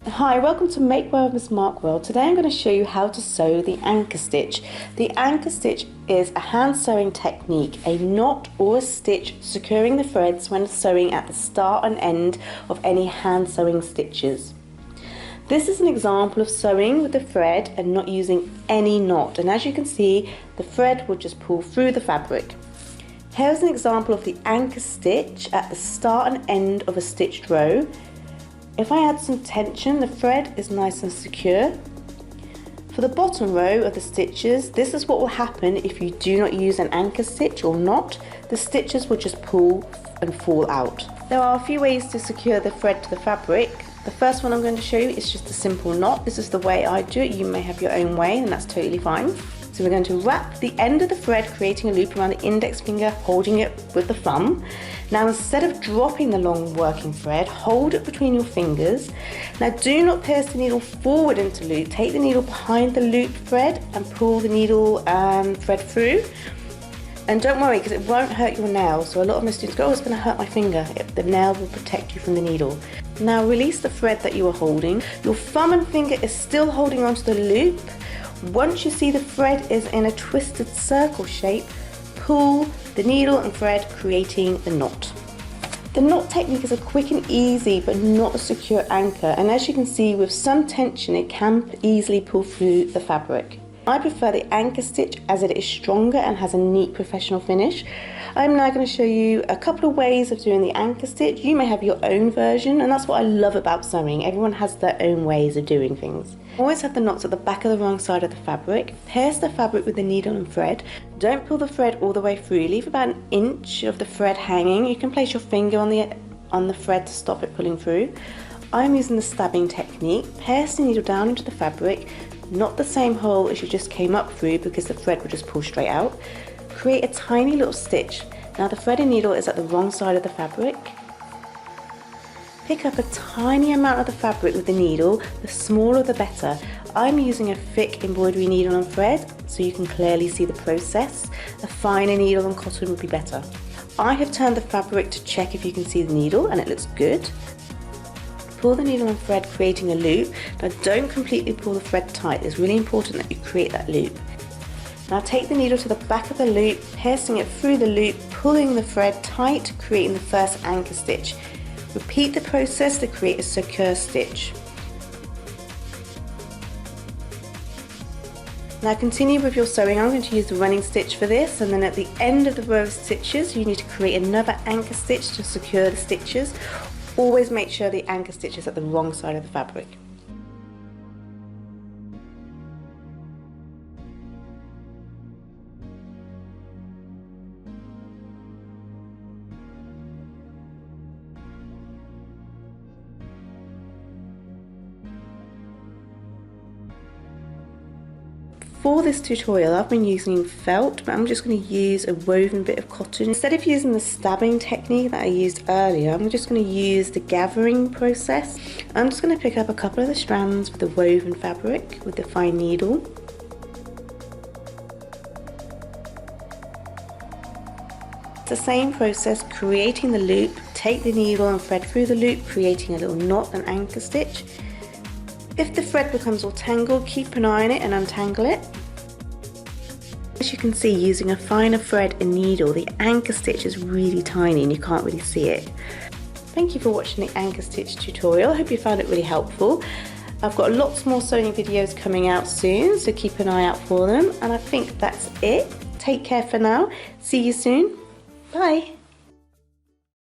Hi, welcome to Markwell with Miss Markwell. Today I'm going to show you how to sew the anchor stitch. The anchor stitch is a hand sewing technique, a knot or a stitch securing the threads when sewing at the start and end of any hand sewing stitches. This is an example of sewing with the thread and not using any knot, and as you can see the thread will just pull through the fabric. Here's an example of the anchor stitch at the start and end of a stitched row. If I add some tension, the thread is nice and secure. For the bottom row of the stitches, this is what will happen if you do not use an anchor stitch or knot. The stitches will just pull and fall out. There are a few ways to secure the thread to the fabric. The first one I'm going to show you is just a simple knot. This is the way I do it. You may have your own way and that's totally fine. So we're going to wrap the end of the thread, creating a loop around the index finger, holding it with the thumb. Now instead of dropping the long working thread, hold it between your fingers. Now do not pierce the needle forward into loop. Take the needle behind the loop thread and pull the needle and thread through. And don't worry, because it won't hurt your nail. So a lot of my students go, oh, it's going to hurt my finger. The nail will protect you from the needle. Now release the thread that you are holding. Your thumb and finger is still holding onto the loop. Once you see the thread is in a twisted circle shape, pull the needle and thread, creating the knot. The knot technique is a quick and easy but not a secure anchor, and as you can see with some tension it can easily pull through the fabric. I prefer the anchor stitch as it is stronger and has a neat professional finish. I'm now going to show you a couple of ways of doing the anchor stitch. You may have your own version, and that's what I love about sewing. Everyone has their own ways of doing things. Always have the knots at the back of the wrong side of the fabric. Pierce the fabric with the needle and thread. Don't pull the thread all the way through. Leave about an inch of the thread hanging. You can place your finger on the thread to stop it pulling through. I'm using the stabbing technique. Pierce the needle down into the fabric, not the same hole as you just came up through because the thread will just pull straight out. Create a tiny little stitch. Now the thread and needle is at the wrong side of the fabric. Pick up a tiny amount of the fabric with the needle, the smaller the better. I'm using a thick embroidery needle and thread so you can clearly see the process. A finer needle and cotton would be better. I have turned the fabric to check if you can see the needle and it looks good. Pull the needle and thread, creating a loop. Now don't completely pull the thread tight, it's really important that you create that loop. Now take the needle to the back of the loop, piercing it through the loop, pulling the thread tight, creating the first anchor stitch. Repeat the process to create a secure stitch. Now continue with your sewing. I'm going to use the running stitch for this, and then at the end of the row of stitches you need to create another anchor stitch to secure the stitches. Always make sure the anchor stitch is at the wrong side of the fabric. For this tutorial I've been using felt, but I'm just going to use a woven bit of cotton. Instead of using the stabbing technique that I used earlier, I'm just going to use the gathering process. I'm just going to pick up a couple of the strands with the woven fabric with the fine needle. It's the same process, creating the loop. Take the needle and thread through the loop, creating a little knot and anchor stitch. If the thread becomes all tangled, keep an eye on it and untangle it. As you can see, using a finer thread and needle, the anchor stitch is really tiny and you can't really see it. Thank you for watching the anchor stitch tutorial. I hope you found it really helpful. I've got lots more sewing videos coming out soon, so keep an eye out for them. And I think that's it. Take care for now. See you soon. Bye.